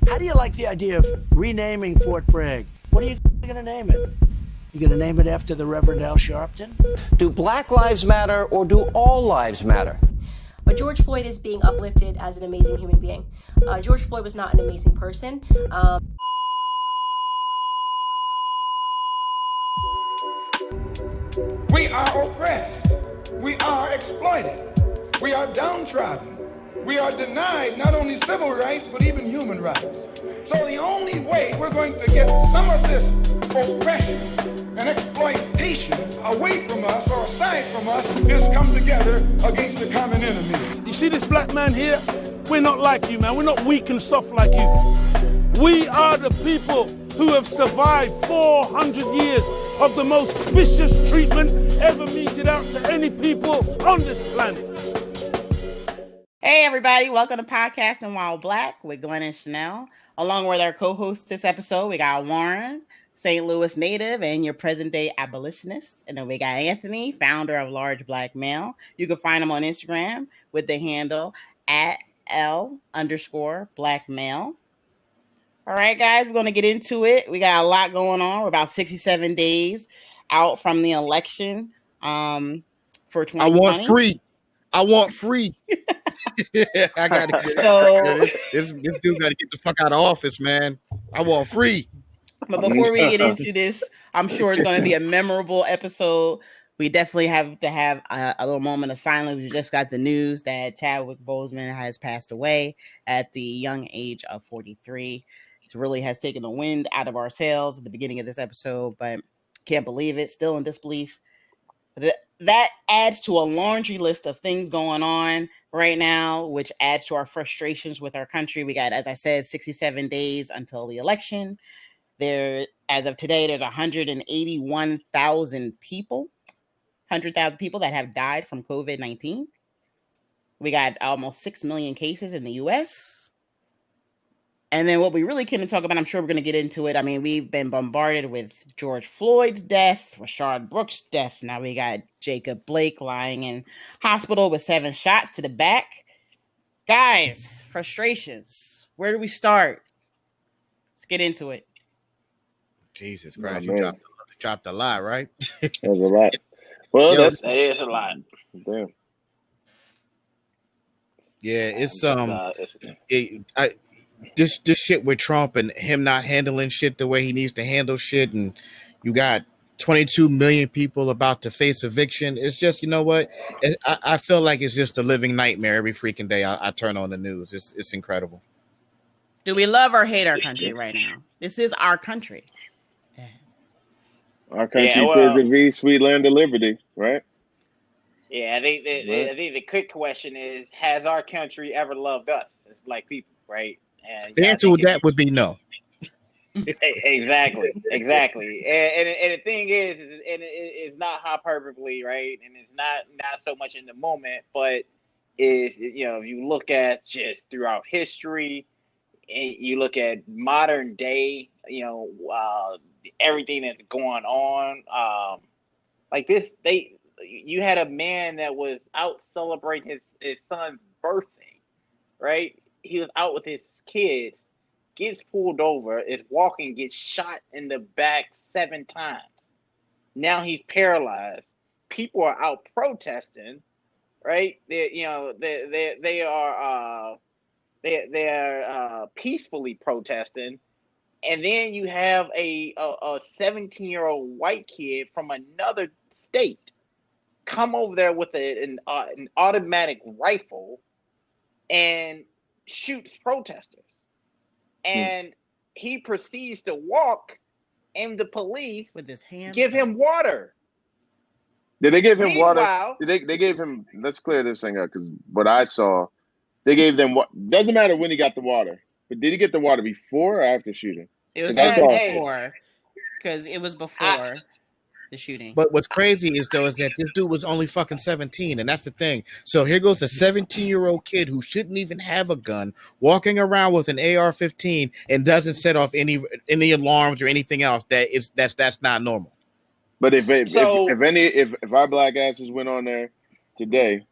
How do you like the idea of renaming Fort Bragg? What are you going to name it? You going to name it after the Reverend Al Sharpton? Do Black Lives Matter or do all lives matter? But George Floyd is being uplifted as an amazing human being. George Floyd was not an amazing person. We are oppressed. We are exploited. We are downtrodden. We are denied not only civil rights, but even human rights. So the only way we're going to get some of this oppression and exploitation away from us or aside from us is come together against the common enemy. You see this black man here? We're not like you, man. We're not weak and soft like you. We are the people who have survived 400 years of the most vicious treatment ever meted out to any people on this planet. Hey everybody, welcome to Podcasting While Black with Glenn and Chanel. Along with our co-hosts this episode, we got Warren, St. Louis native and your present-day abolitionist. And then we got Anthony, founder of Large Black Male. You can find him on Instagram with the handle @L_blackmale. All right, guys, we're going to get into it. We got a lot going on. We're about 67 days out from the election for 2020. I want free. I got to get this dude got to get the fuck out of office, man. I want free. But before we get into this, I'm sure it's going to be a memorable episode. We definitely have to have a little moment of silence. We just got the news that Chadwick Boseman has passed away at the young age of 43. It really has taken the wind out of our sails at the beginning of this episode, but can't believe it. Still in disbelief. That adds to a laundry list of things going on right now, which adds to our frustrations with our country. We got, as I said, 67 days until the election. There, as of today, there's 181,000 people, 100,000 people that have died from COVID-19. We got almost 6 million cases in the U.S. And then what we really couldn't talk about, I'm sure we're going to get into it. I mean, we've been bombarded with George Floyd's death, Rashard Brooks' death. Now we got Jacob Blake lying in hospital with 7 shots to the back. Guys, frustrations. Where do we start? Let's get into it. Jesus Christ, you dropped a lot, right? That's a lot. Well, that is a lot. Damn. Yeah, it's this shit with Trump and him not handling shit the way he needs to handle shit, and you got 22 million people about to face eviction. It's just, you know what? I feel like it's just a living nightmare every freaking day I turn on the news. It's incredible. Do we love or hate our country right now? This is our country. Our country vis-a-vis sweet land of liberty, right? Yeah, I think the quick question is, has our country ever loved us as black people, right? And the answer to that would be no. Exactly. And the thing is, and it's not hyperbole, right? And it's not so much in the moment, but is, if you look at just throughout history, and you look at modern day, everything that's going on, like this, you had a man that was out celebrating his son's birthday, right? He was out with his kids, gets pulled over, is walking, gets shot in the back 7 times. Now he's paralyzed. People are out protesting, right? They are peacefully protesting, and then you have a 17-year-old white kid from another state come over there with an automatic rifle and shoots protesters. And he proceeds to walk, and the police with his hand give him water. Did they give him water? They gave him, let's clear this thing up, because what I saw, they gave them what doesn't matter when he got the water, but did he get the water before or after shooting? It was before, because it was before the shooting. But what's crazy is that this dude was only fucking 17, and that's the thing. So here goes a 17-year-old kid who shouldn't even have a gun, walking around with an AR-15 and doesn't set off any alarms or anything else. That's not normal. But if our black asses went on there today,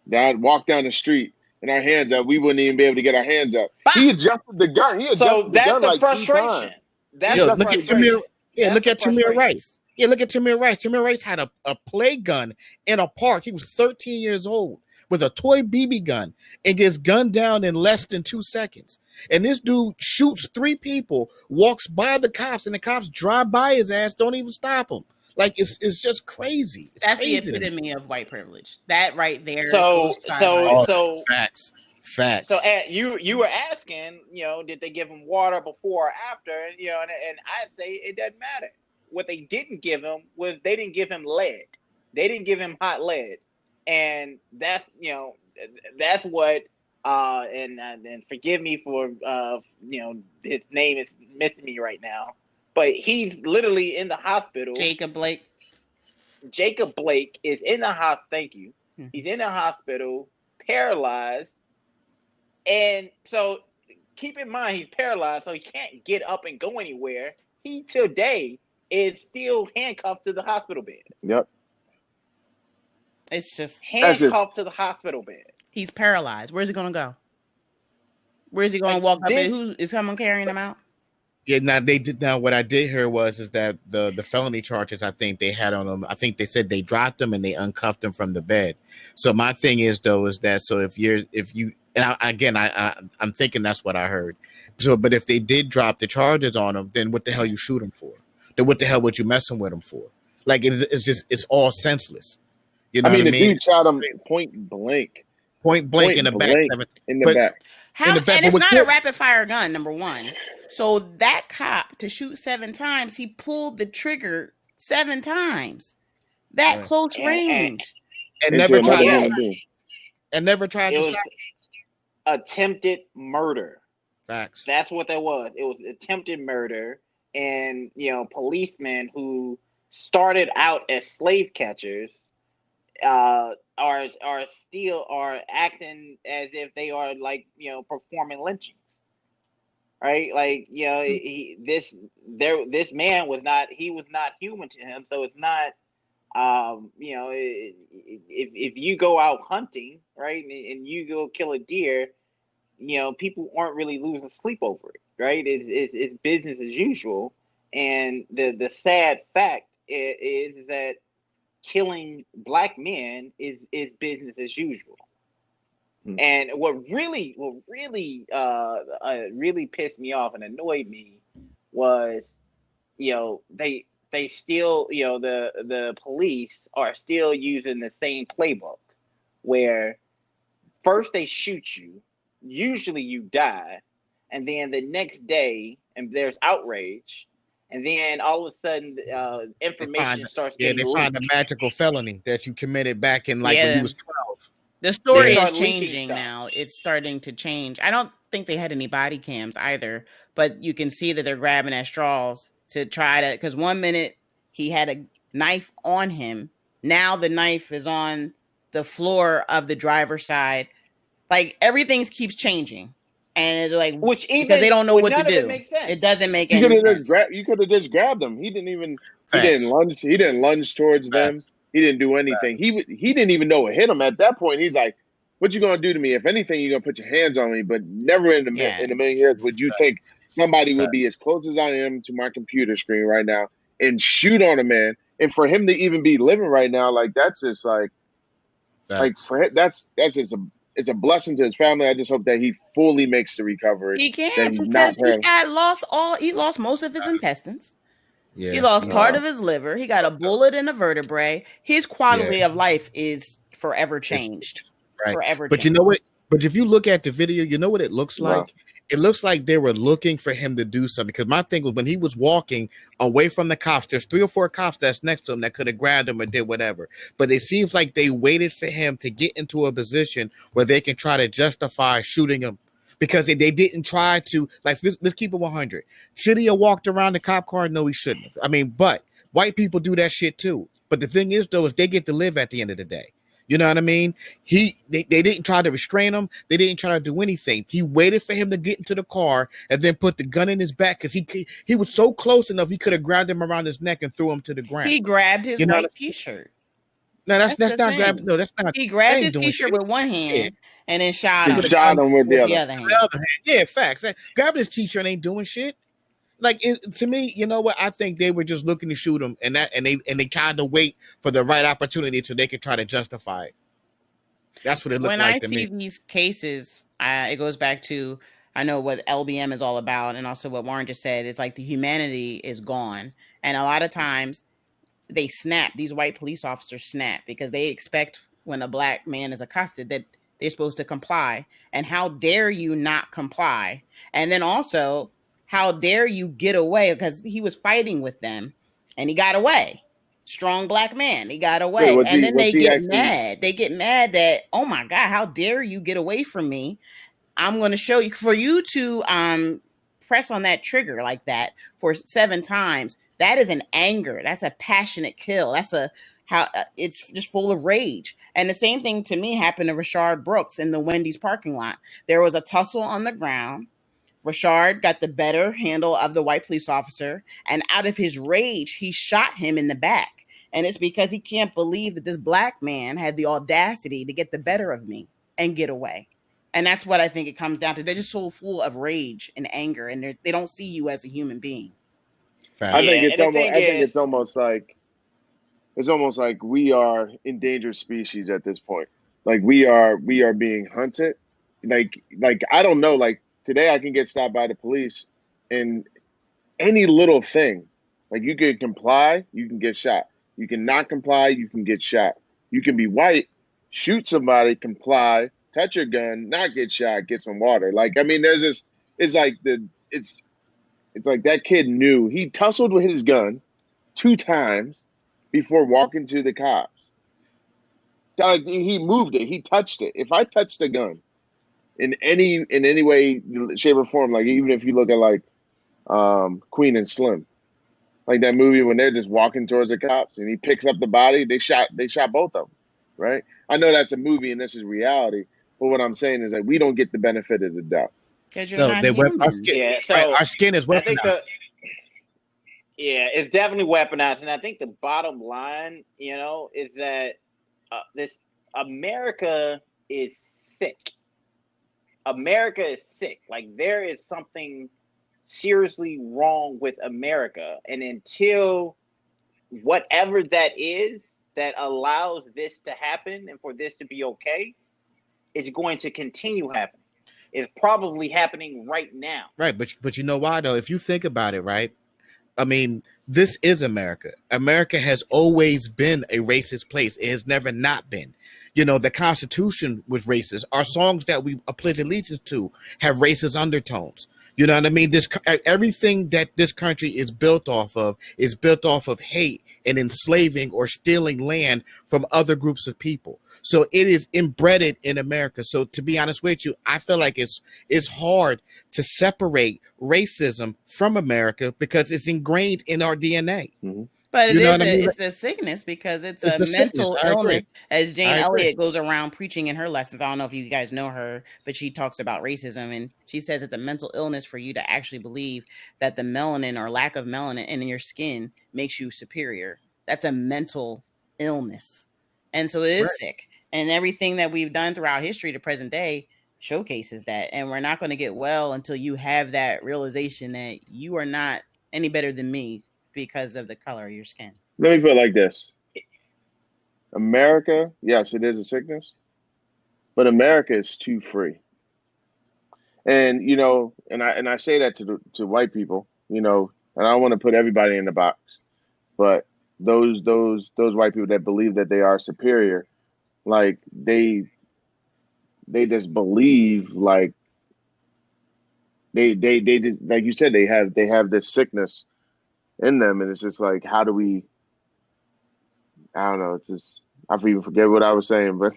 walked down the street and our hands up, we wouldn't even be able to get our hands up. Bah! He adjusted the gun. He So adjusted the that's gun the like 2 frustration. times. That's Yo, the look at frustration. Tamir. Yeah, That's look the at Tamir frustration. Rice. Yeah, look at Tamir Rice. Tamir Rice had a play gun in a park. He was 13 years old with a toy BB gun and gets gunned down in less than 2 seconds. And this dude shoots 3 people, walks by the cops, and the cops drive by his ass, don't even stop him. Like it's just crazy. It's That's crazy the epitome of white privilege. That right there. So facts. So you were asking, did they give him water before or after? And I'd say it doesn't matter. What they didn't give him was they didn't give him lead. They didn't give him hot lead, and that's what. And forgive me for his name is missing me right now, but he's literally in the hospital. Jacob Blake. Jacob Blake is in the hospital. Thank you. Mm-hmm. He's in the hospital, paralyzed. And so keep in mind, he's paralyzed, so he can't get up and go anywhere. He today is still handcuffed to the hospital bed. Yep. It's just handcuffed to the hospital bed. He's paralyzed. Where's he going to go? Where's he going to walk up? Who is someone carrying him out? Yeah, now what I did hear is that the felony charges I think they had on him, I think they said they dropped him and they uncuffed him from the bed. So my thing is that so if you I'm thinking that's what I heard. So but if they did drop the charges on him, then what the hell you shoot him for? Then what the hell would you messing with him for? Like it's all senseless. You know what I mean? The dude shot him point blank in the back. In the back. And it's not a rapid fire gun, number one. So that cop to shoot 7 times, he pulled the trigger 7 times. That close range. And never tried to stop. Attempted murder. Facts. That's what that was. It was attempted murder. And policemen who started out as slave catchers are acting as if they are performing lynchings, right? This man was not human to him. So it's not if you go out hunting, right, and you go kill a deer, people aren't really losing sleep over it, right? It's business as usual. And the sad fact is that killing black men is business as usual. And what really pissed me off and annoyed me was, they still, the police are still using the same playbook where first they shoot you, usually you die, and then the next day, and there's outrage. And then all of a sudden, information starts getting leaked. They find a magical felony that you committed back in when you was 12. The story is changing now. It's starting to change. I don't think they had any body cams either, but you can see that they're grabbing at straws to try to, because 1 minute he had a knife on him. Now the knife is on the floor of the driver's side. Like everything keeps changing. And it's because they don't know what to do. It doesn't make any sense. You could have just grabbed him. He didn't lunge towards them. He didn't do anything. He didn't even know it hit him at that point. He's like, "What you gonna do to me? If anything, you're gonna put your hands on me." But never in a million years would you think somebody would be as close as I am to my computer screen right now and shoot on a man. And for him to even be living right now, that's just for him, that's just it's a blessing to his family. I just hope that he fully makes the recovery. He can, because he lost most of his intestines. Yeah, he lost part of his liver. He got a bullet in a vertebrae. His quality of life is forever changed. Forever. But you know what? But if you look at the video, you know what it looks like? Wow. It looks like they were looking for him to do something. Because my thing was when he was walking away from the cops, there's 3 or 4 cops that's next to him that could have grabbed him or did whatever. But it seems like they waited for him to get into a position where they can try to justify shooting him. Because they didn't try to, let's keep it 100. Should he have walked around the cop car? No, he shouldn't have. I mean, but white people do that shit too. But the thing is, though, is they get to live at the end of the day. You know what I mean? They didn't try to restrain him. They didn't try to do anything. He waited for him to get into the car and then put the gun in his back because he was so close enough he could have grabbed him around his neck and threw him to the ground. He grabbed his white T-shirt. No, That's that's the not grab. thing. No, that's not. He They grabbed ain't his doing T-shirt shit. with one Yeah. hand and then shot He him shot him with the with other. the other hand. The other hand. Yeah, facts. Grabbing his T-shirt ain't doing shit. Like to me, you know what? I think they were just looking to shoot him, and they tried to wait for the right opportunity so they could try to justify it. That's what it looked When like I to see me. these cases, it goes back to I know what LBM is all about, and also what Warren just said. It's like the humanity is gone, and a lot of times they snap. These white police officers snap because they expect when a black man is accosted that they're supposed to comply. And how dare you not comply? And then also, how dare you get away? Because he was fighting with them and he got away. Strong black man, he got Wait, away. And then was they he get actually? mad. They get mad that, oh my God, how dare you get away from me? I'm going to show you, for you to press on that trigger like that for 7 times. That is an anger. That's a passionate kill. That's it's just full of rage. And the same thing to me happened to Rashard Brooks in the Wendy's parking lot. There was a tussle on the ground. Rashard got the better handle of the white police officer, and out of his rage, he shot him in the back. And it's because he can't believe that this black man had the audacity to get the better of me and get away. And that's what I think it comes down to. They're just so full of rage and anger, and they don't see you as a human being. I think and the thing is, it's almost like we are endangered species at this point. Like we are being hunted. Like I don't know. Like today, I can get stopped by the police, and any little thing, like you can comply, you can get shot. You can not comply, you can get shot. You can be white, shoot somebody, comply, touch your gun, not get shot, get some water. Like I mean, there's just it's like that kid knew he tussled with his gun 2 times before walking to the cops. Like he moved it, he touched it. If I touched a gun in any way, shape, or form, like even if you look at like Queen and Slim, like that movie when they're just walking towards the cops and he picks up the body, they shot both of them, right? I know that's a movie and this is reality, but what I'm saying is that we don't get the benefit of the doubt. Because you're No, not human. yeah. right, So our skin is I think weaponized. it's definitely weaponized, and I think the bottom line, is that this America is sick. America is sick. Like there is something seriously wrong with America, and until whatever that is that allows this to happen and for this to be okay, it's going to continue happening. It's probably happening right now. Right, but you know why though? If you think about it, right? I mean, this is America. America has always been a racist place. It has never not been. You know, the Constitution was racist. Our songs that we pledge allegiance to have racist undertones. You know what I mean? Everything that this country is built off of hate and enslaving or stealing land from other groups of people. So it is embedded in America. So to be honest with you, I feel like it's hard to separate racism from America because it's ingrained in our DNA. Mm-hmm. But What it's a sickness because it's a a sickness. mental I illness. agree. As Jane I agree. Elliott goes around preaching in her lessons. I don't know if you guys know her, but she talks about racism and she says it's a mental illness for you to actually believe that the melanin or lack of melanin in your skin makes you superior. That's a mental illness. And so it is sick. And everything that we've done throughout history to present day showcases that. And we're not going to get well until you have that realization that you are not any better than me because of the color of your skin. Let me put it like this. America, yes, it is a sickness, but America is too free. And and I say that to white people, and I don't want to put everybody in the box, but those white people that believe that they are superior, like they just believe like they just, like you said, they have this sickness in them, and it's just like, how do we? I don't know. It's just I even forget what I was saying, but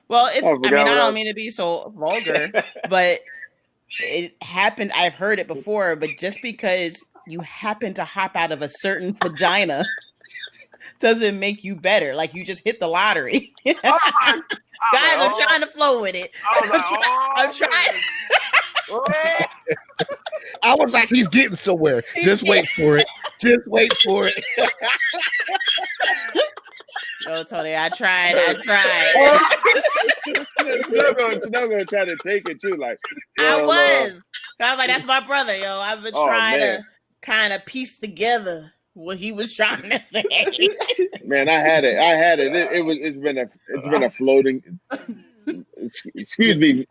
well, I don't mean to be so vulgar, but it happened. I've heard it before, but just because you happen to hop out of a certain vagina doesn't make you better. Like you just hit the lottery. Guys, I'm trying to flow with it. I'm trying. I was like, he's getting somewhere. Just wait for it. Just wait for it. Oh, Tony, I tried. Chanel gonna try to take it too. Like, I well, was like, that's my brother, yo. I've been trying to kind of piece together what he was trying to say. Man, I had it. It's been a floating. Excuse me.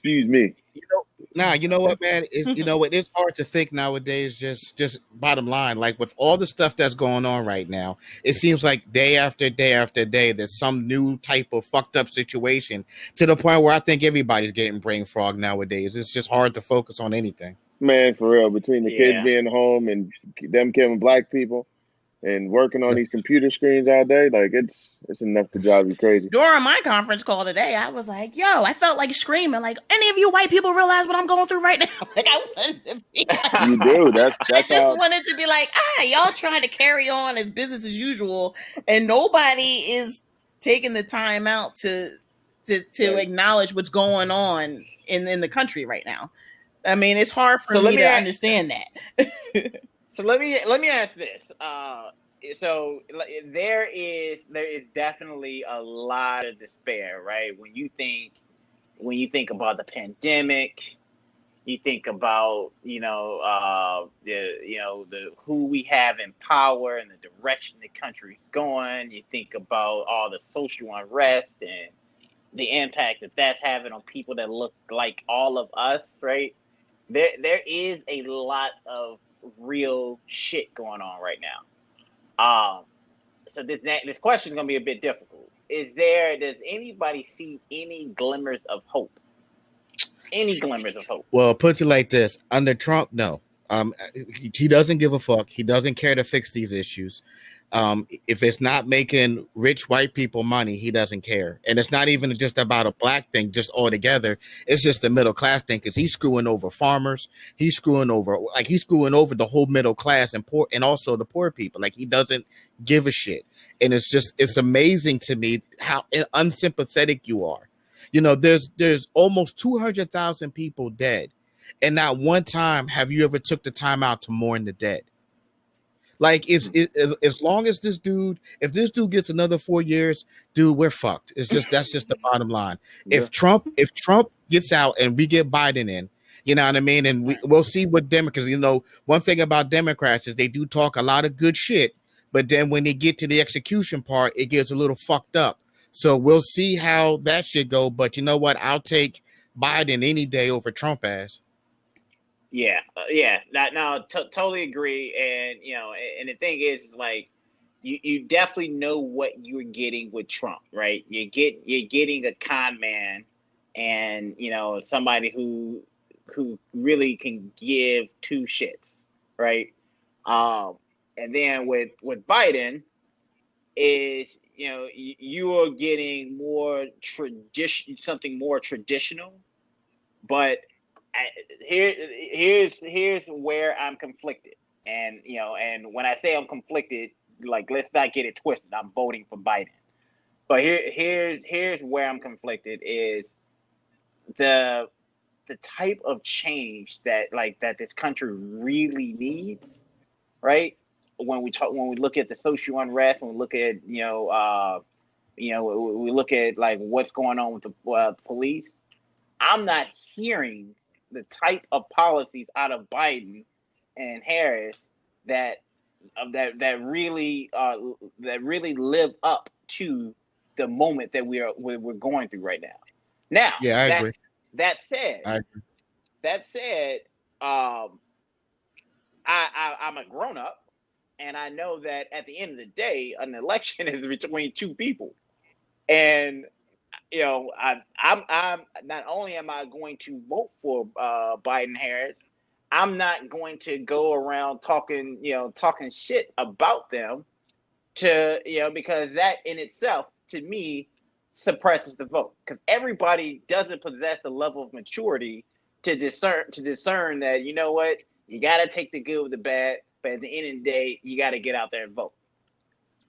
You know what, man? It's hard to think nowadays. Just bottom line, like with all the stuff that's going on right now, it seems like day after day after day, there's some new type of fucked up situation to the point where I think everybody's getting brain fog nowadays. It's just hard to focus on anything. Man, for real, between the kids being home and them killing black people and working on these computer screens all day, like it's enough to drive you crazy. During my conference call today, I was like, yo, I felt like screaming, like, any of you white people realize what I'm going through right now? Like, I wanted to be like, you do. That's I just wanted to be like, y'all trying to carry on as business as usual, and nobody is taking the time out to acknowledge what's going on in the country right now. I mean, it's hard for me to understand that. So let me ask this. So there is definitely a lot of despair, right? When you think about the pandemic, you think about the who we have in power and the direction the country's going. You think about all the social unrest and the impact that's having on people that look like all of us, right? There is a lot of real shit going on right now. So this question is going to be a bit difficult. Does anybody see any glimmers of hope? Any glimmers of hope? Well, put it like this: under Trump, no. He doesn't give a fuck. He doesn't care to fix these issues. If it's not making rich white people money, he doesn't care. And it's not even just about a black thing, just altogether. It's just the middle class thing, because he's screwing over farmers. He's screwing over the whole middle class and poor, and also the poor people. Like, he doesn't give a shit. And it's amazing to me how unsympathetic you are. There's almost 200,000 people dead, and not one time have you ever took the time out to mourn the dead. Like, as long as if this dude gets another 4 years, dude, we're fucked. That's just the bottom line. Yeah. If Trump gets out and we get Biden in, you know what I mean? And we'll see what Democrats, one thing about Democrats is they do talk a lot of good shit, but then when they get to the execution part, it gets a little fucked up. So we'll see how that should go. But you know what? I'll take Biden any day over Trump ass. Yeah. Totally agree. And and the thing is like, you definitely know what you're getting with Trump, right? You're getting a con man, and somebody who really can give two shits, right? And then with Biden is you are getting something more traditional, but here's where I'm conflicted, and and when I say I'm conflicted, like, let's not get it twisted. I'm voting for Biden, but here's where I'm conflicted is the type of change that this country really needs, right? When we look at the social unrest, when we look at we look at like what's going on with the police, I'm not hearing the type of policies out of Biden and Harris that really live up to the moment that we're going through right now. Now, yeah, I agree. That said, I'm a grown up, and I know that at the end of the day, an election is between two people, and I'm not only am I going to vote for Biden Harris, I'm not going to go around talking shit about them because that in itself, to me, suppresses the vote, because everybody doesn't possess the level of maturity to discern that you got to take the good with the bad, but at the end of the day, you got to get out there and vote.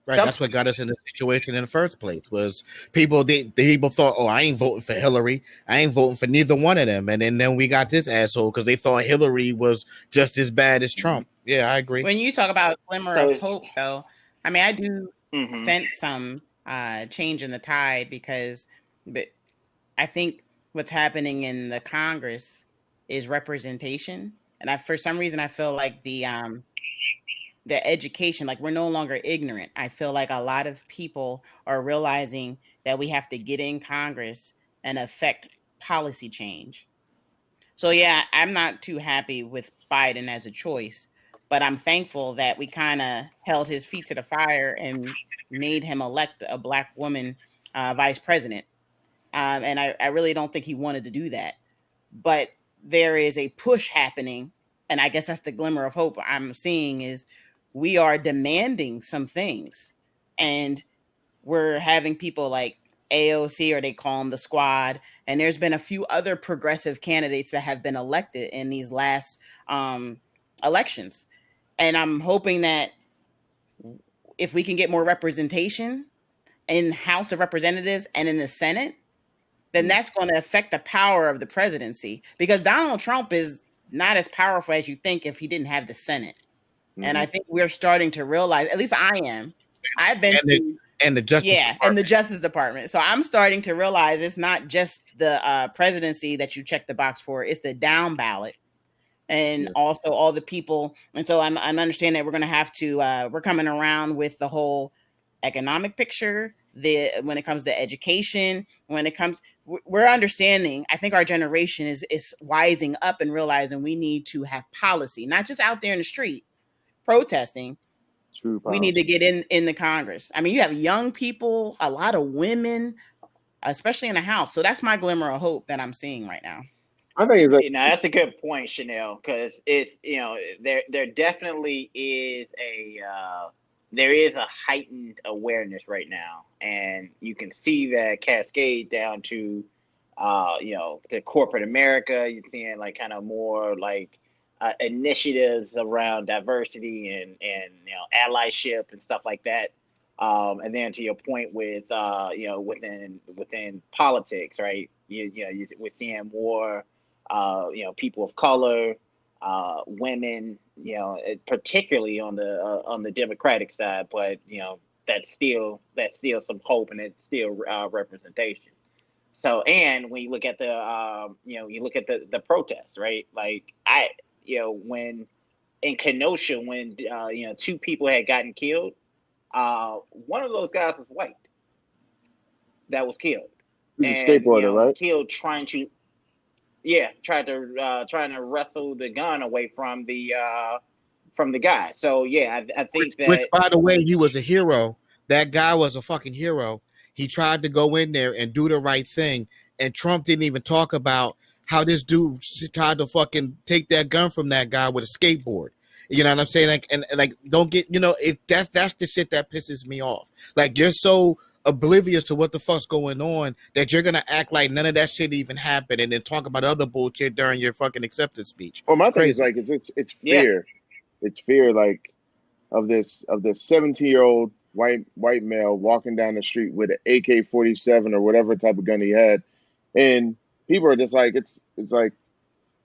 Right, that's what got us in the situation in the first place. Was people thought, oh, I ain't voting for Hillary, I ain't voting for neither one of them, and then we got this asshole because they thought Hillary was just as bad as Trump. Yeah, I agree. When you talk about glimmer of hope, though, I mean, I do sense some change in the tide, because I think what's happening in the Congress is representation, and for some reason I feel like the education, like we're no longer ignorant. I feel like a lot of people are realizing that we have to get in Congress and affect policy change. So yeah, I'm not too happy with Biden as a choice, but I'm thankful that we kind of held his feet to the fire and made him elect a black woman vice president. And I really don't think he wanted to do that. But there is a push happening, and I guess that's the glimmer of hope I'm seeing, is we are demanding some things. And we're having people like AOC, or they call them the squad, and there's been a few other progressive candidates that have been elected in these last elections. And I'm hoping that if we can get more representation in House of Representatives and in the Senate, then that's going to affect the power of the presidency, because Donald Trump is not as powerful as you think if he didn't have the Senate. And I think we're starting to realize, at least I am. I've been and the Justice Department. And the Justice Department. So I'm starting to realize it's not just the presidency that you check the box for; it's the down ballot, and also all the people. And so I'm understanding that we're going to have to. We're coming around with the whole economic picture. When it comes to education, we're understanding. I think our generation is wising up and realizing we need to have policy, not just out there in the street protesting. We need to get in the Congress. I mean, you have young people, a lot of women, especially in the House. So that's my glimmer of hope that I'm seeing right now. I think it's that's a good point, Chanel, because it's there definitely is there is a heightened awareness right now, and you can see that cascade down to to corporate America. You're seeing like kind of more like initiatives around diversity and allyship and stuff like that. And then to your point with within politics, right? We're seeing more people of color, women, particularly on the Democratic side, but that's still some hope, and it's still representation. So, and when you look at the protests, right? Like when in Kenosha, when two people had gotten killed, one of those guys was white that was killed. He's a skateboarder, right? Was killed trying to wrestle the gun away from the guy. So yeah, I think which by the way, he was a hero. That guy was a fucking hero. He tried to go in there and do the right thing, and Trump didn't even talk about how this dude tried to fucking take that gun from that guy with a skateboard. You know what I'm saying? Like, and like, don't get, that's the shit that pisses me off. Like, you're so oblivious to what the fuck's going on that you're gonna act like none of that shit even happened, and then talk about other bullshit during your fucking acceptance speech. Well, my thing is like, it's fear. It's fear, like, of this 17-year-old white male walking down the street with an AK-47 or whatever type of gun he had, and people are just like, it's like,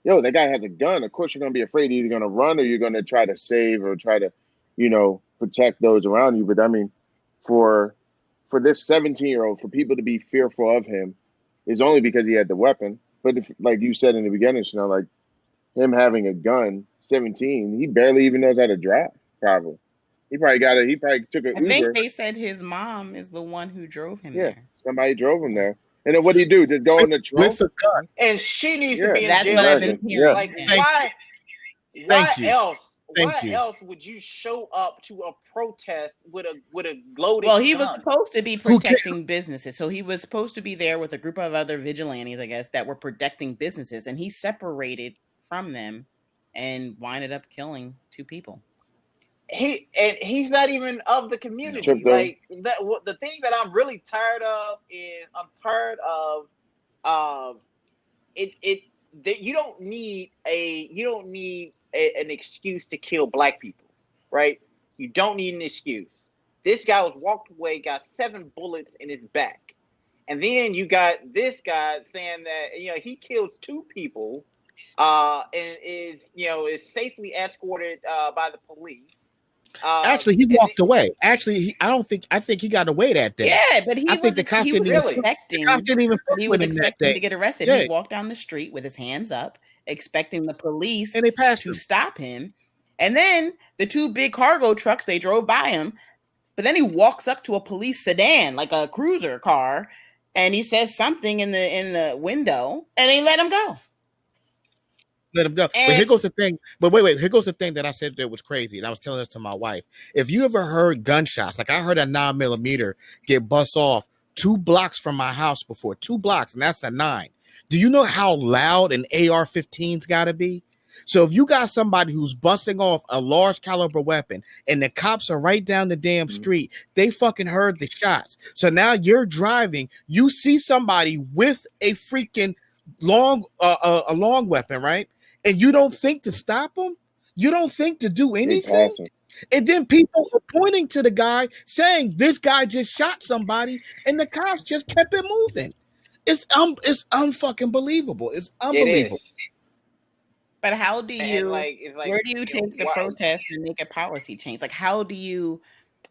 yo, that guy has a gun. Of course, you're gonna be afraid. You're either gonna run or you're gonna try to save or try to, protect those around you. But I mean, for this 17-year-old, for people to be fearful of him, is only because he had the weapon. But if, like you said in the beginning, like him having a gun, 17, he barely even knows how to drive. Probably, he probably took an Uber. I think they said his mom is the one who drove him there. Somebody drove him there. And then what do you do? Just go in the trunk? With a gun. And she needs to be in jail. That's what I've been hearing. Like, why else would you show up to a protest with a loaded gun? Well, he was supposed to be protecting businesses. So he was supposed to be there with a group of other vigilantes, I guess, that were protecting businesses. And he separated from them and winded up killing two people. He's not even of the community. Like that. The thing that I'm really tired of is that you don't need an excuse to kill black people, right? You don't need an excuse. This guy was walked away, got 7 bullets in his back, and then you got this guy saying that he kills 2 people, and is safely escorted by the police. Actually, he And walked away. Actually, I think he got away that day. Yeah, but I think the cops didn't even Really? the cops didn't even fuck he with was him that expecting day. to get arrested. He Yeah, walked down the street with his hands up, expecting the police and they passed to him. stop him. And then the two big cargo trucks, they drove by him. But then he walks up to a police sedan, like a cruiser car, and he says something in the window, and they let him go. Let him go. But here And goes the thing. But wait. Here goes the thing that I said that was crazy. And I was telling this to my wife. If you ever heard gunshots, like I heard a 9mm get bust off 2 blocks from my house before, 2 blocks, and that's a 9. Do you know how loud an AR-15's got to be? So if you got somebody who's busting off a large caliber weapon and the cops are right down the damn street, they fucking heard the shots. So now you're driving, you see somebody with a freaking a long weapon, right? And you don't think to stop them? You don't think to do They anything? pass him. And then people are pointing to the guy saying this guy just shot somebody, and the cops just kept it moving. It's unfucking believable. It's it unbelievable. is. But how do And you, like it's like where do you take the why, protest and make a policy change? Like, how do you,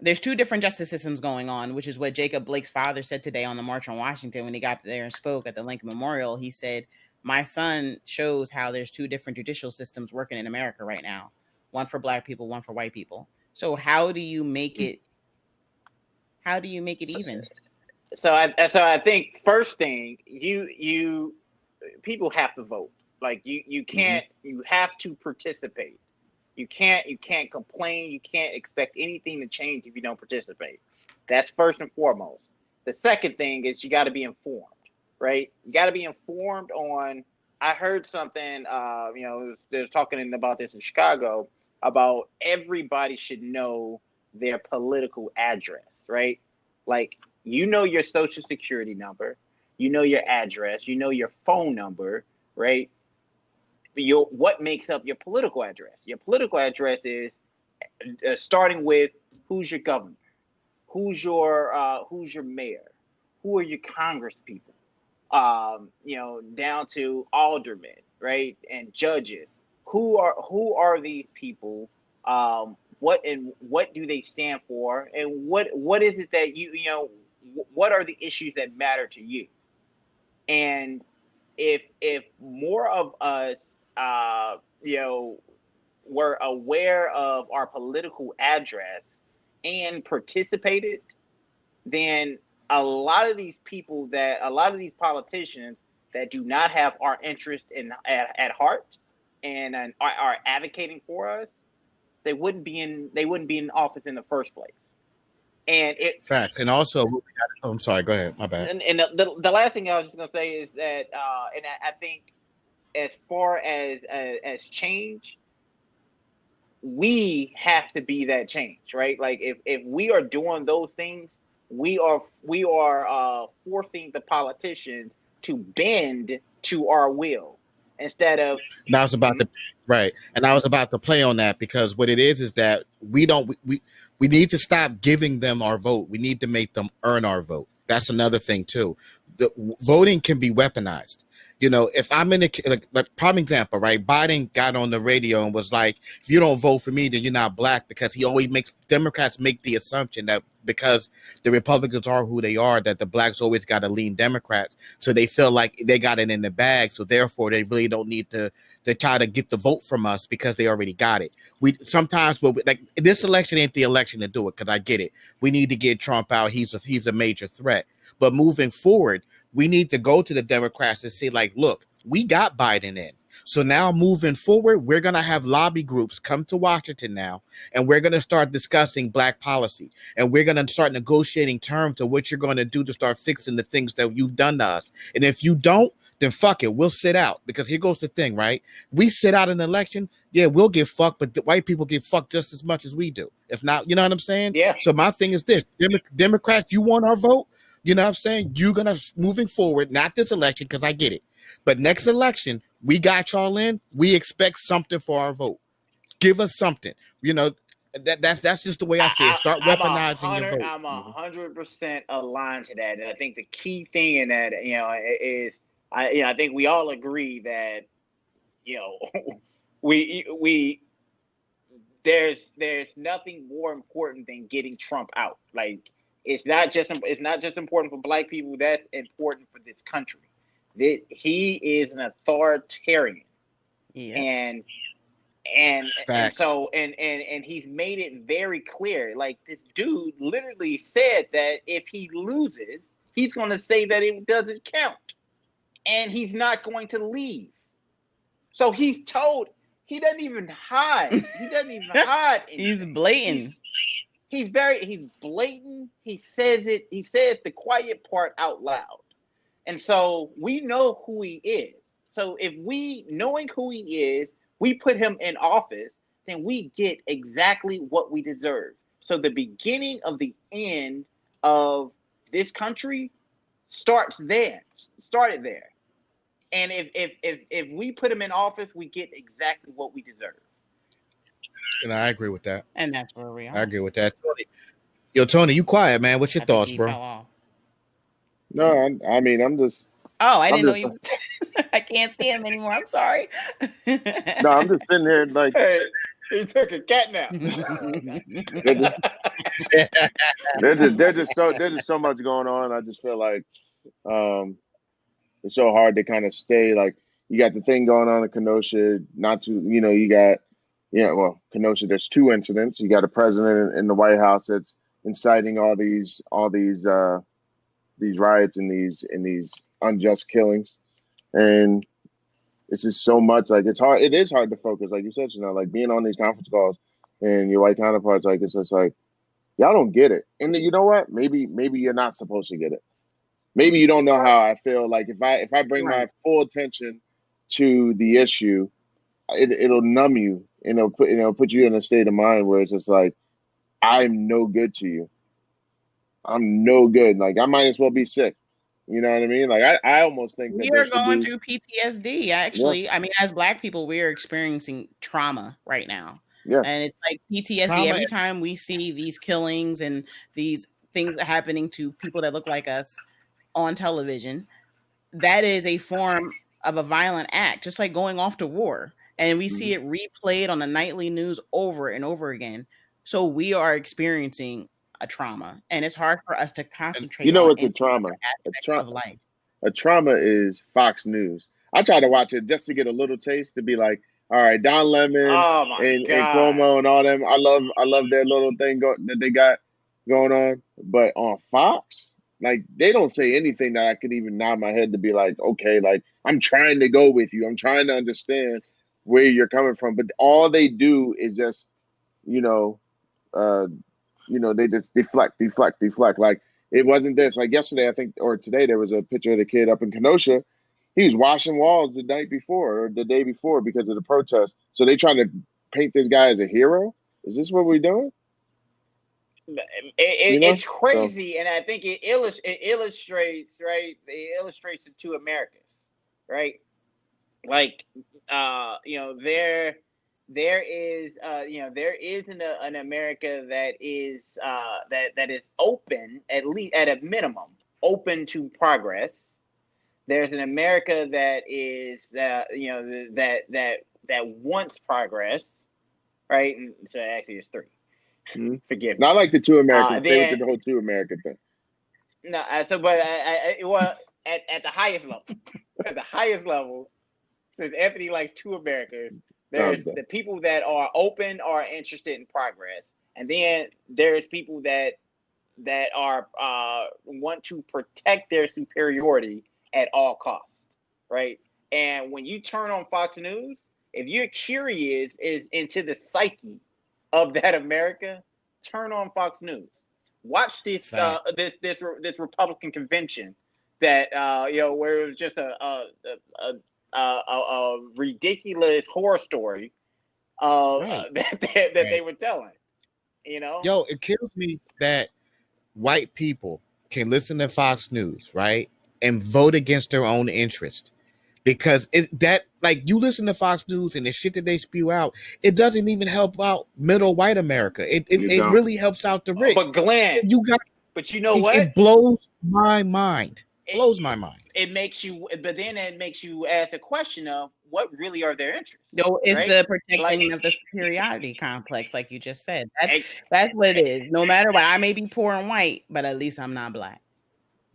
there's two different justice systems going on, which is what Jacob Blake's father said today on the March on Washington when he got there and spoke at the Lincoln Memorial. He said, my son shows how there's two different judicial systems working in America right now. One for black people, one for white people. So how do you make it, even? so I think first thing you people have to vote. Like you can't you have to participate. You can't complain. You can't expect anything to change if you don't participate. That's first and foremost. The second thing is you got to be informed, right? You got to be informed on. I heard something. They're talking about this in Chicago about everybody should know their political address, right? Like you know your social security number, you know your address, you know your phone number, right? What makes up your political address? Your political address is starting with who's your governor, who's your mayor, who are your congress people, down to aldermen, right, and judges. Who are these people? What do they stand for, and what is it that what are the issues that matter to you? And if more of us were aware of our political address and participated, then a lot of these politicians that do not have our interest at heart and are advocating for us, they wouldn't be in office in the first place. And Facts. And also, I'm sorry, go ahead. My bad. and the last thing I was just gonna say is that, and I think as far as change, we have to be that change, right? Like if we are doing those things, we are forcing the politicians to bend to our will instead of. And I was about to right, and I was about to play on that because what it is that we need to stop giving them our vote. We need to make them earn our vote. That's another thing too. The voting can be weaponized. If I'm in like prime example, right? Biden got on the radio and was like, if you don't vote for me, then you're not black, because he always makes Democrats make the assumption that because the Republicans are who they are, that the blacks always got to lean Democrats. So they feel like they got it in the bag. So therefore they really don't need to try to get the vote from us because they already got it. We sometimes, like this election ain't the election to do it, because I get it. We need to get Trump out. He's a major threat. But moving forward, we need to go to the Democrats and say, like, look, we got Biden in. So now moving forward, we're going to have lobby groups come to Washington now, and we're going to start discussing black policy. And we're going to start negotiating terms of what you're going to do to start fixing the things that you've done to us. And if you don't, then fuck it, we'll sit out. Because here goes the thing, right? We sit out an election, yeah, we'll get fucked, but the white people get fucked just as much as we do. If not, you know what I'm saying? Yeah. So my thing is this: Democrats, you want our vote? You know what I'm saying? You're going to, moving forward, not this election, because I get it. But next election, we got y'all in. We expect something for our vote. Give us something. That's just the way I see it. Start weaponizing your vote. I'm 100% aligned to that. And I think the key thing in that, is I think we all agree that, we there's nothing more important than getting Trump out. Like, it's not just important for black people. That's important for this country. That he is an authoritarian, and so he's made it very clear. Like, this dude literally said that if he loses, he's going to say that it doesn't count, and he's not going to leave. So he's told. He doesn't even hide. He doesn't even hide. He's blatant. He's blatant. He says it. He says the quiet part out loud. And so we know who he is. So if knowing who he is, we put him in office, then we get exactly what we deserve. So the beginning of the end of this country started there. And if we put him in office, we get exactly what we deserve. And I agree with that. And that's where we are. I agree with that. Tony, you quiet, man. What's your thoughts, bro? No, I mean, I'm just. Oh, I didn't know you. I can't see him anymore. I'm sorry. No, I'm just sitting here like. Hey, he took a cat nap. There's just so much going on. I just feel like it's so hard to kind of stay. Like, you got the thing going on in Kenosha. Kenosha. There's two incidents. You got a president in the White House that's inciting all these riots and these unjust killings, and this is so much. Like, it's hard. It is hard to focus, like you said, like being on these conference calls and your white counterparts. Like, it's just like, y'all don't get it. And you know what? Maybe you're not supposed to get it. Maybe you don't know how I feel. Like, if I bring my full attention to the issue, it'll numb you. And it'll put you in a state of mind where it's just like, I'm no good to you. I'm no good. Like, I might as well be sick. You know what I mean? Like, I almost think we are going through PTSD. Actually, yeah. I mean, as Black people, we are experiencing trauma right now. Yeah. And it's like PTSD every time we see these killings and these things happening to people that look like us on television. That is a form of a violent act, just like going off to war. And we see it replayed on the nightly news over and over again. So we are experiencing a trauma, and it's hard for us to concentrate. You know, it's a trauma. Of life. A trauma is Fox News. I try to watch it just to get a little taste, to be like, all right, Don Lemon and Cuomo and all them. I love their little thing that they got going on. But on Fox, like, they don't say anything that I could even nod my head to be like, okay, like, I'm trying to go with you. I'm trying to understand where you're coming from. But all they do is just, they just deflect. Like, it wasn't this. Like, yesterday, I think, or today, there was a picture of the kid up in Kenosha. He was washing walls the night before or the day before because of the protest. So they trying to paint this guy as a hero? Is this what we're doing? It's crazy, and I think it illustrates, right? It illustrates the two Americas, right? Like, there is an America that is that is open, at least at a minimum, open to progress. There's an America that is that wants progress, right? And so actually, it's three. Mm-hmm. Forgive me. No, I like the two Americans. They did the whole two American thing. No, at the highest level, since Anthony likes two Americas, there's the people that are open, are interested in progress, and then there's people that are want to protect their superiority at all costs, right? And when you turn on Fox News, if you're curious into the psyche of that America, turn on Fox News. Watch this this Republican convention that where it was just a ridiculous horror story that they were telling. Yo, it kills me that white people can listen to Fox News, right, and vote against their own interest. Because you listen to Fox News and the shit that they spew out, it doesn't even help out middle white America. It really helps out the rich. But Glenn, but you know what? It blows my mind. Blows my mind. it makes you ask the question of what really are their interests. No, it's right? the protecting Like, of the superiority complex, like you just said. ex- That's what it is. No matter what, I may be poor and white, but at least I'm not black.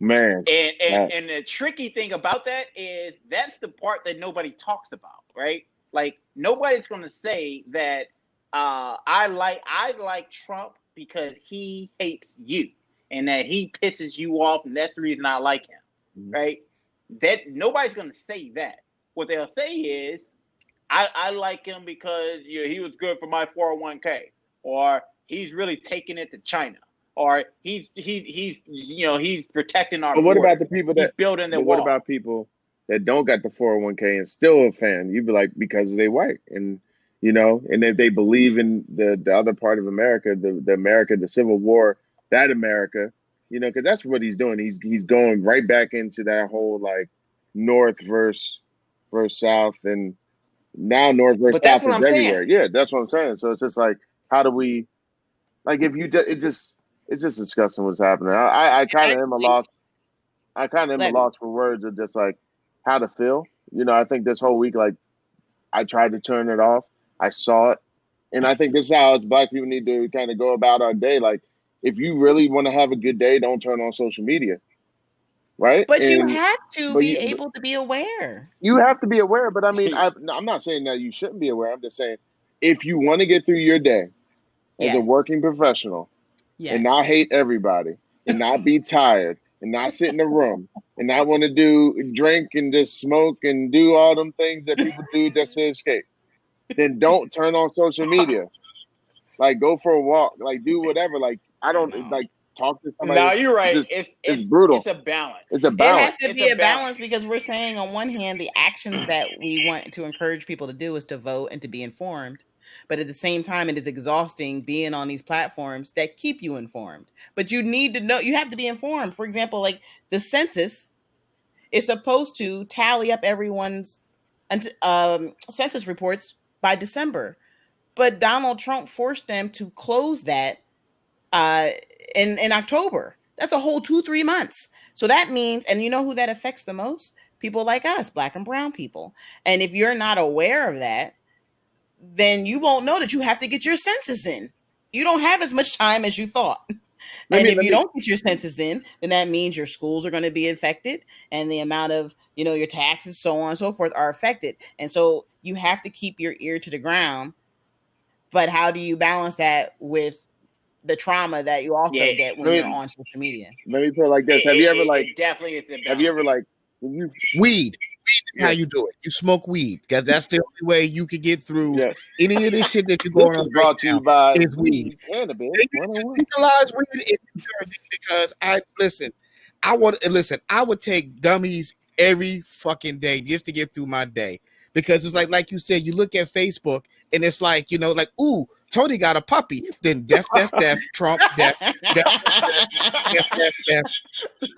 Man, and the tricky thing about that is that's the part that nobody talks about, right? Like, nobody's going to say that I like Trump because he hates you and that he pisses you off, and that's the reason I like him, right? That nobody's going to say that. What they'll say is, I like him because he was good for my 401k, or he's really taking it to China, or he's protecting our but what border. about the people He's that? building the But what wall. about people that don't got the 401k and still a fan? You'd be like, because they white, and and if they believe in the other part of America, the America, the Civil War, that America, because that's what he's doing. He's going right back into that whole like North versus South, and now North versus But that's South what is I'm saying. everywhere. Yeah, that's what I'm saying. So it's just like, how do we, like, if you it's just disgusting what's happening. I kind of am a loss. I kind of am a loss for words of just like how to feel. I think this whole week, like, I tried to turn it off. I saw it, and I think this is how us Black people need to kind of go about our day. Like, if you really want to have a good day, don't turn on social media, right? But you have to but be you able to be aware. you have to be aware. But I mean, I'm not saying that you shouldn't be aware. I'm just saying, if you want to get through your day as a Yes. working professional and not hate everybody and not be tired and not sit in a room and not want to drink and just smoke and do all them things that people do just to escape, then don't turn on social media. Like, go for a walk, like, do whatever. Like, I don't like talk to somebody. No, you're right. It's brutal. It's a balance. It's a It balance. has to be a balance because we're saying on one hand, the actions that we want to encourage people to do is to vote and to be informed. But at the same time, it is exhausting being on these platforms that keep you informed. But you need to know, you have to be informed. For example, like the census is supposed to tally up everyone's census reports by December. But Donald Trump forced them to close that in October. That's a whole 2-3 months. So that means, and you know who that affects the most? People like us, Black and brown people. And if you're not aware of that, then you won't know that you have to get your census in. You don't have as much time as you thought. And if you don't get your census in, then that means your schools are going to be affected, and the amount of, your taxes, so on and so forth, are affected. And so you have to keep your ear to the ground. But how do you balance that with the trauma that you also get when you're on social media? Let me put it like this: Have you ever like? It definitely is a balance. Have you ever like weed? How you do it? You smoke weed because that's the only way you can get through any of this shit that you're going on. Brought to you by weed. Cannabis. Legalize weed in New Jersey because I would take gummies every fucking day just to get through my day, because it's like you said, you look at Facebook and it's like, ooh, Tony got a puppy, then death, Trump, death.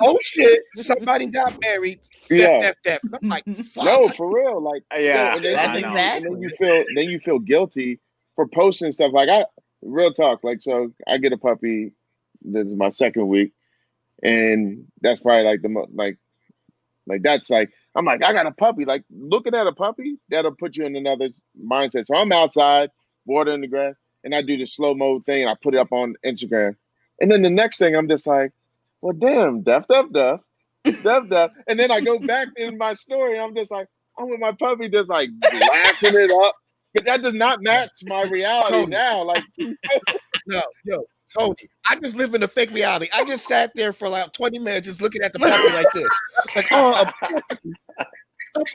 Oh shit, somebody got married. Death. I'm like, fuck. No, for real. Like, that's exactly. And then you feel guilty for posting stuff. Like, real talk. Like, so I get a puppy. This is my second week, and that's probably like that's like, I'm like, I got a puppy. Like, looking at a puppy, that'll put you in another mindset. So I'm outside, watering the grass, and I do the slow mo thing, and I put it up on Instagram. And then the next thing, I'm just like, well, damn, death. And then I go back in my story, and I'm just like, I'm with my puppy just like laughing it up. But that does not match my reality now. Like, no, Tony, I just live in a fake reality. I just sat there for like 20 minutes just looking at the puppy like this. Like, oh,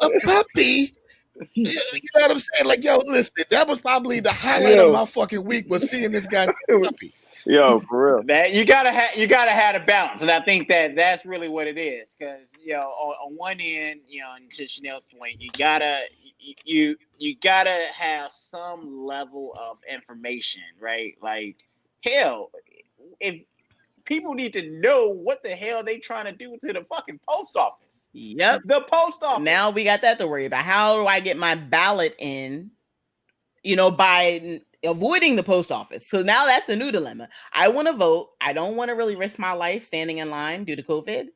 a puppy? You know what I'm saying? Like, yo, listen, that was probably the highlight of my fucking week, was seeing this guy puppy. Yo, for real. That you gotta have a balance, and I think that's really what it is. Because on one end, and to Chanel's point, you gotta have some level of information, right? Like, hell, if people need to know what the hell they trying to do to the fucking post office. Yep, the post office. Now we got that to worry about. How do I get my ballot in? By avoiding the post office. So now that's the new dilemma. I want to vote. I don't want to really risk my life standing in line due to COVID.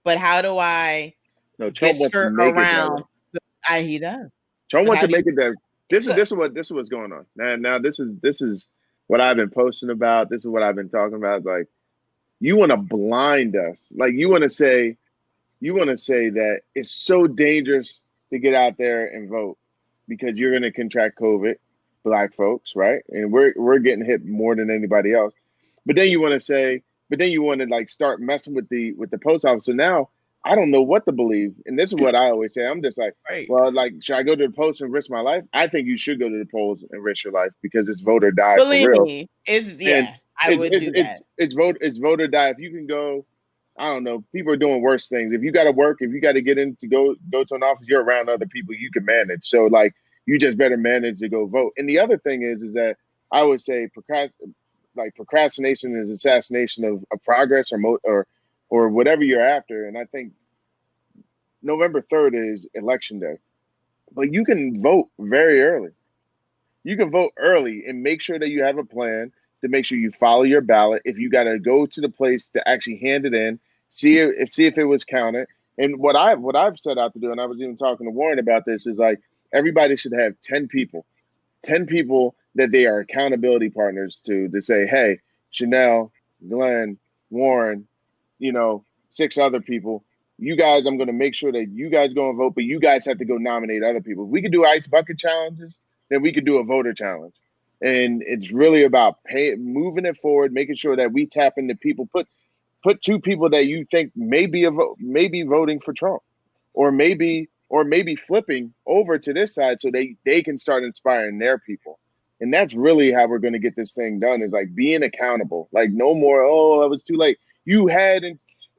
But how do I No, Trump get wants to skirt make it that way. around. He does. Trump But wants how to do you? make it that. This is what's going on. Now this is what I've been posting about. This is what I've been talking about. It's like you want to blind us. Like you want to say that it's so dangerous to get out there and vote because you're going to contract COVID, black folks, right? And we're getting hit more than anybody else. But then you want to say, but then you want to like start messing with the post office. So now I don't know what to believe. And this is what I always say. I'm just like, Right. well, like, should I go to the post and risk my life? I think you should go to the polls and risk your life because it's vote or die for Believe real. me, And I would do that. it's vote or die. If you can go, I don't know. People are doing worse things. If you got to work, if you got to get in to go to an office, you're around other people you can manage. So like, you just better manage to go vote. And the other thing is that I would say procrastination is assassination of progress or whatever you're after. And I think November 3rd is election day, but you can vote very early. You can vote early and make sure that you have a plan to make sure you follow your ballot. If you got to go to the place to actually hand it in, see if it was counted. And what I've set out to do, and I was even talking to Warren about this, is like everybody should have 10 people that they are accountability partners to say, hey, Chanel, Glenn, Warren, 6 other people. You guys, I'm going to make sure that you guys go and vote, but you guys have to go nominate other people. If we could do ice bucket challenges, then we could do a voter challenge. And it's really about moving it forward, making sure that we tap into people, put 2 people that you think may be voting for Trump, or maybe flipping over to this side so they can start inspiring their people. And that's really how we're going to get this thing done, is like being accountable. Like no more, oh, it was too late. You had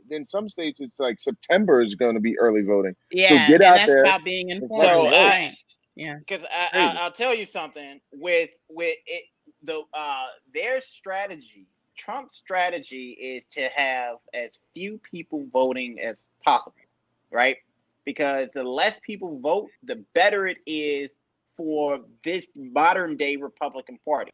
in some states it's like September is going to be early voting. So Yeah, get and out that's there about being and informed. fucking So vote. Right. Yeah. because Crazy. I'll tell you something with it their strategy. Trump's strategy is to have as few people voting as possible, right? Because the less people vote, the better it is for this modern day Republican Party.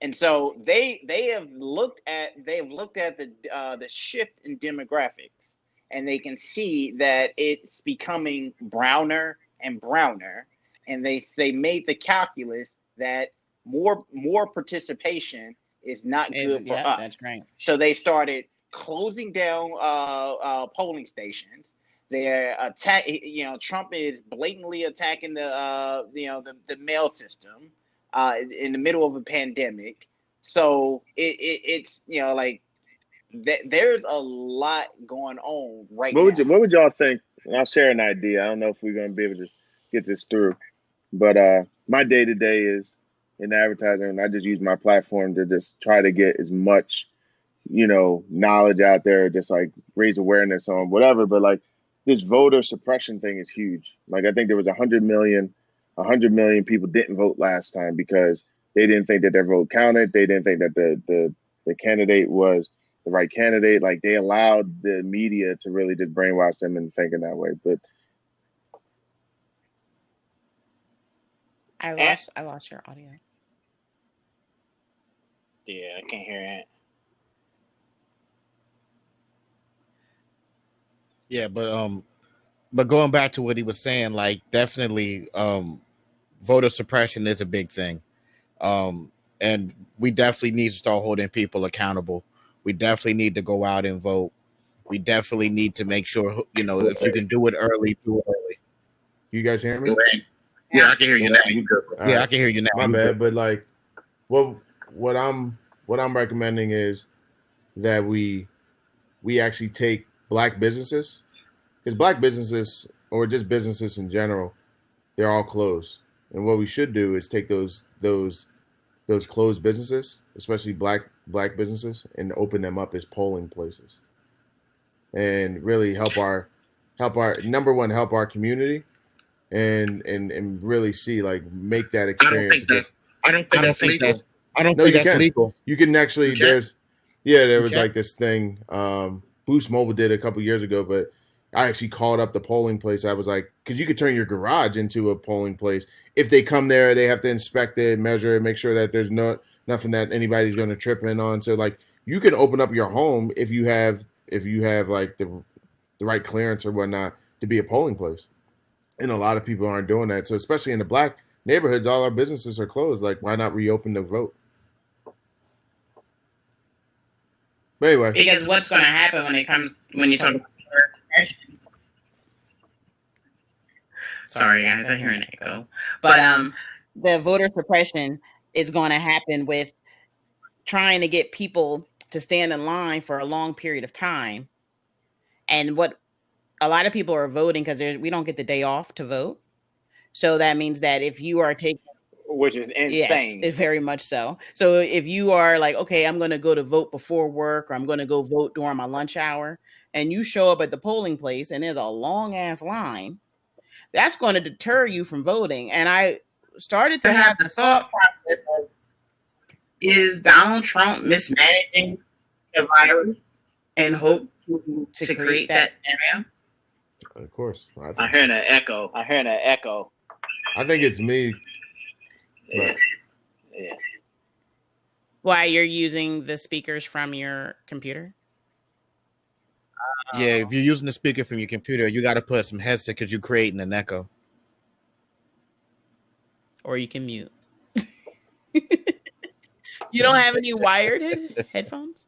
And so they have looked at the shift in demographics, and they can see that it's becoming browner and browner, and they made the calculus that more participation is not good for us. That's right. So they started closing down polling stations. They're Trump is blatantly attacking the mail system in the middle of a pandemic. So it's like there's a lot going on right now. What would y'all think? And I'll share an idea. I don't know if we're going to be able to get this through, but my day to day is in advertising, and I just use my platform to just try to get as much knowledge out there, just like raise awareness on whatever. But like this voter suppression thing is huge. Like I think there was 100 million people didn't vote last time because they didn't think that their vote counted. They didn't think that the candidate was the right candidate. Like they allowed the media to really just brainwash them into thinking that way. But I lost your audio. Yeah, I can't hear it. Yeah, but going back to what he was saying, like definitely voter suppression is a big thing. And we definitely need to start holding people accountable. We definitely need to go out and vote. We definitely need to make sure, if you can do it early, do it early. You guys hear me? Yeah, I can hear you now. You good? Yeah, right. I can hear you now. My bad, but like, what I'm recommending is that we actually take Black businesses, because Black businesses or just businesses in general, they're all closed. And what we should do is take those closed businesses, especially black businesses, and open them up as polling places, and really help our number one, help our community, and really see, like, make that experience. I don't think that's legal. I don't No, think you that's can. legal. You can actually. You can? There was can? like this thing. Boost Mobile did a couple years ago, but I actually called up the polling place. I was like, because you could turn your garage into a polling place. If they come there, they have to inspect it, measure it, make sure that there's nothing that anybody's going to trip in on. So like, you can open up your home if you have like right clearance or whatnot to be a polling place. And a lot of people aren't doing that. So especially in the black neighborhoods, all our businesses are closed. Like, why not reopen the vote? But anyway, because what's going to happen when you talk about suppression? Sorry, guys, I hear an echo. But the voter suppression is going to happen with trying to get people to stand in line for a long period of time. And what a lot of people are voting because we don't get the day off to vote. So that means that if you are taking, which is insane. yes, very much so. So if you are like, okay, I'm going to go to vote before work, or I'm going to go vote during my lunch hour, and you show up at the polling place and there's a long ass line, that's going to deter you from voting. And I started to have the thought process of, is Donald Trump mismanaging the virus in hope to create that area? Of course. I hear an echo. I think it's me. Yeah. Why, you're using the speakers from your computer? Yeah, if you're using the speaker from your computer, you got to put some headset because you're creating an echo. Or you can mute. You don't have any wired headphones?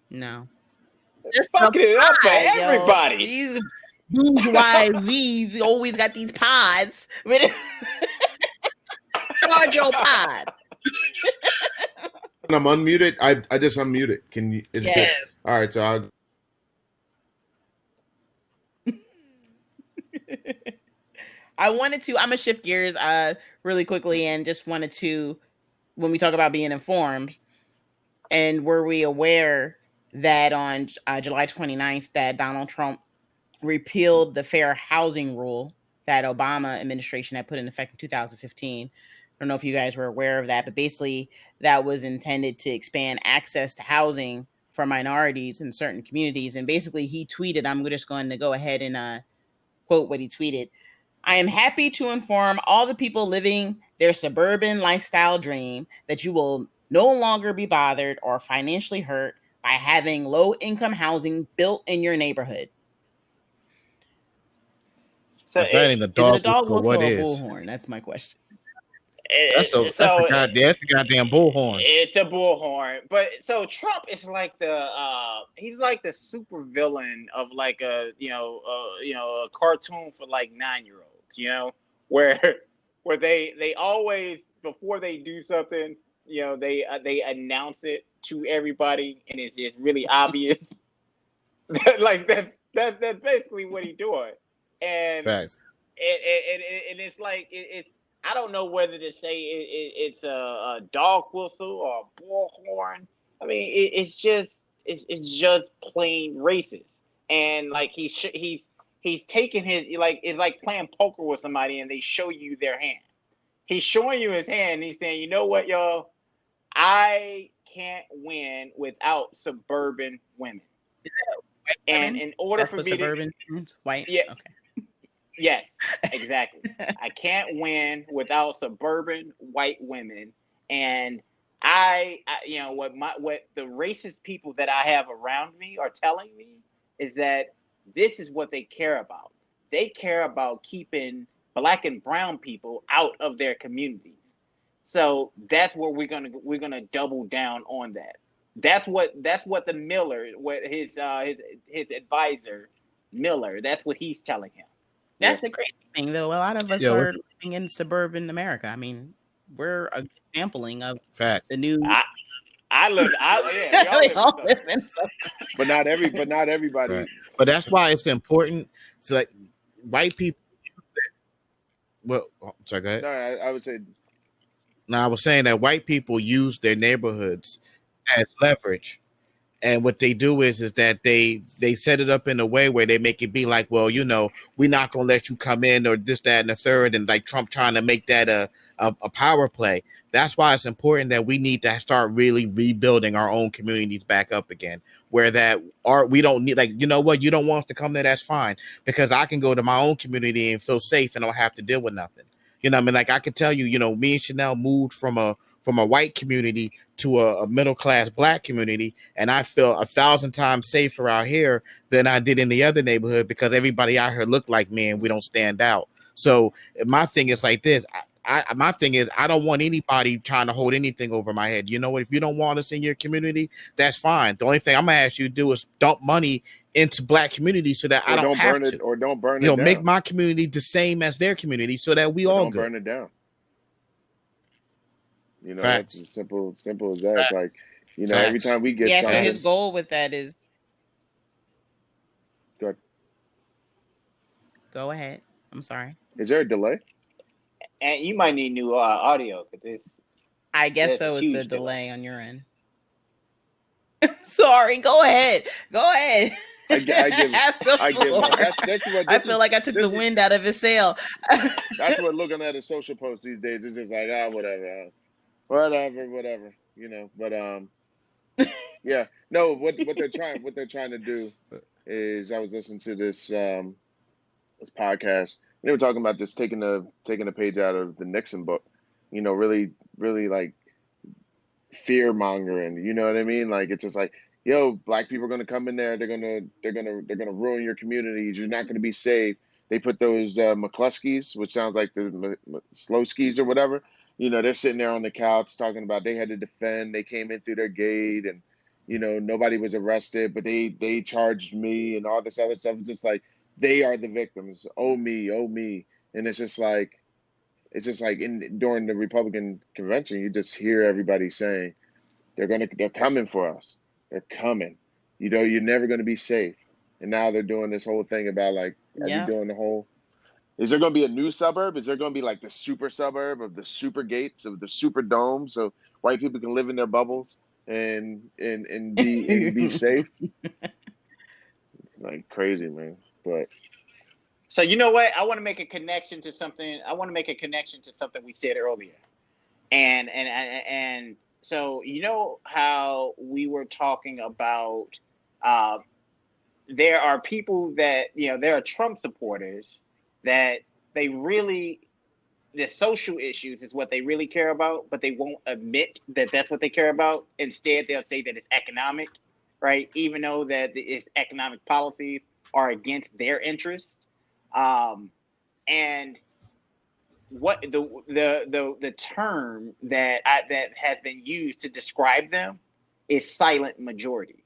No. Just fucking it up for everybody. These bourgeoisies always got these pods. Charge your pod. When I'm unmuted, I just unmute it. Can you? Is yes. Good? All right, so I'll. I'm gonna shift gears really quickly and just wanted to, when we talk about being informed, and were we aware that on July 29th that Donald Trump repealed the fair housing rule that Obama administration had put in effect in 2015. I don't know if you guys were aware of that, but basically that was intended to expand access to housing for minorities in certain communities. And basically he tweeted, I'm just going to go ahead and quote what he tweeted. I am happy to inform all the people living their suburban lifestyle dream that you will no longer be bothered or financially hurt by having low-income housing built in your neighborhood. So if that ain't a dog, whistle, what is? Bullhorn? That's my question. That's a goddamn bullhorn. It's a bullhorn. But so Trump is like he's like the super villain of like a cartoon for like 9-year-olds, where they always, before they do something, they announce it to everybody and it's just really obvious. Like that's basically what he's doing. And Facts. And it's like it's, I don't know whether to say it's a dog whistle or a bullhorn. I mean, it's just plain racist. And like he's taking his, like, it's like playing poker with somebody and they show you their hand. He's showing you his hand and he's saying, you know what, y'all, I can't win without suburban women. And in order for me suburban white, yeah, okay. Yes, exactly. I can't win without suburban white women. And I what the racist people that I have around me are telling me is that this is what they care about. They care about keeping Black and brown people out of their communities. So that's where we're gonna double down on that. That's what the Miller, what his advisor Miller, that's what he's telling him. That's the crazy thing, though. A lot of us are living in suburban America. I mean, we're a sampling of Facts. the new. I live in but not everybody. Right. But that's why it's important. So like white people. Well, sorry, go ahead. No, I would say. No, I was saying that white people use their neighborhoods as leverage. And what they do is that they set it up in a way where they make it be like, well, we're not going to let you come in or this, that, and the third. And like Trump trying to make that a power play. That's why it's important that we need to start really rebuilding our own communities back up again, where we don't need, like, you know what, you don't want us to come there. That's fine, because I can go to my own community and feel safe and don't have to deal with nothing. You know what I mean? Like I can tell you, me and Chanel moved from a from a white community to a middle class black community, and I feel 1,000 times safer out here than I did in the other neighborhood because everybody out here look like me and we don't stand out. So my thing is like this. My thing is I don't want anybody trying to hold anything over my head. You know what? If you don't want us in your community, that's fine. The only thing I'm gonna ask you to do is dump money into black communities so that I don't have to. Or don't burn it You know, down. make my community the same as their community so that we all don't good. burn it down. You know, Facts. that's as simple as that. Facts. Like, you know, Facts. every time we get Yeah, something. so his goal with that is go ahead. I'm sorry. Is there a delay? And you might need new audio because I guess so. It's a delay on your end. Sorry. Go ahead. Go ahead. I feel like I took the wind out of his sail. That's what looking at a social post these days is just like, whatever. You know, but yeah, no. What they're trying to do is I was listening to this podcast. And they were talking about this taking a page out of the Nixon book. You know, really like fear mongering. You know what I mean? Like it's just like, yo, black people are gonna come in there. They're gonna ruin your communities. You're not gonna be safe. They put those McCluskeys, which sounds like the Slowskis or whatever. You know, they're sitting there on the couch talking about they had to defend. They came in through their gate, and you know nobody was arrested, but they charged me and all this other stuff. It's just like they are the victims. Oh me, and it's just like during the Republican convention, you just hear everybody saying they're coming for us. They're coming. You know, you're never going to be safe. And now they're doing this whole thing about like, are we doing the whole? Is there going to be a new suburb? Is there going to be like the super suburb of the super gates of the super dome, so white people can live in their bubbles and be safe? It's like crazy, man. But so you know what? I want to make a connection to something. We said earlier, and so you know how we were talking about. There are people that there are Trump supporters that they really the social issues is what they really care about, but they won't admit that that's what they care about. Instead, they'll say that it's economic, right? Even though that its economic policies are against their interests. And what the term that has been used to describe them is silent majority,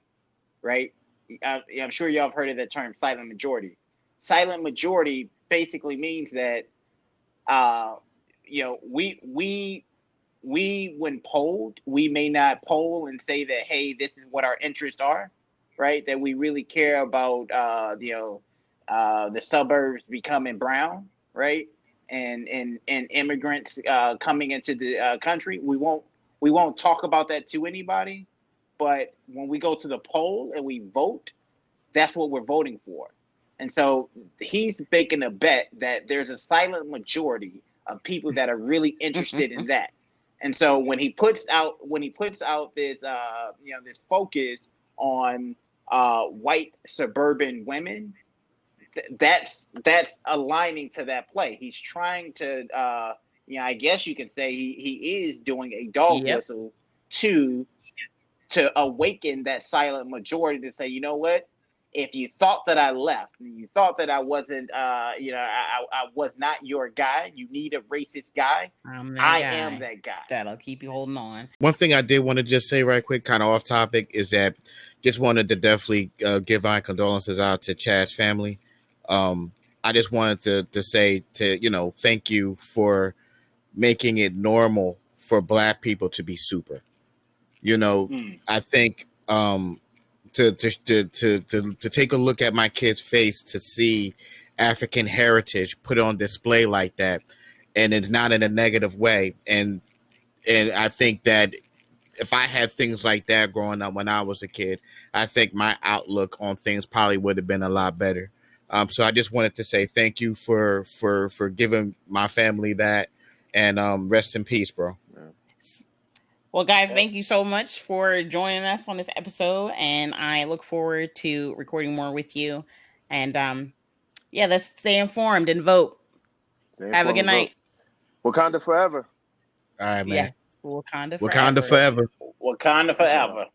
right? I'm sure y'all have heard of the term silent majority. Silent majority basically means that we when polled, we may not poll and say that, hey, this is what our interests are, right? That we really care about the suburbs becoming brown, right? And immigrants coming into the country. We won't talk about that to anybody, but when we go to the poll and we vote, that's what we're voting for. And so he's making a bet that there's a silent majority of people that are really interested in that. And so when he puts out this this focus on white suburban women, that's aligning to that play. He's trying to I guess you could say he is doing a dog whistle to awaken that silent majority to say, you know what? If you thought that I left, and you thought that I wasn't, I was not your guy, you need a racist guy, I am that guy. That'll keep you holding on. One thing I did want to just say right quick, kind of off topic, is that just wanted to definitely give my condolences out to Chad's family. I just wanted to say thank you for making it normal for Black people to be super. I think to take a look at my kid's face to see African heritage put on display like that, and it's not in a negative way. And I think that if I had things like that growing up when I was a kid, I think my outlook on things probably would have been a lot better. So I just wanted to say thank you for giving my family that, and rest in peace, bro. Well, guys, thank you so much for joining us on this episode, and I look forward to recording more with you. And let's stay informed and vote. Have a good night. Wakanda forever. All right, man. Yeah. Wakanda forever. Wakanda forever. Wakanda forever.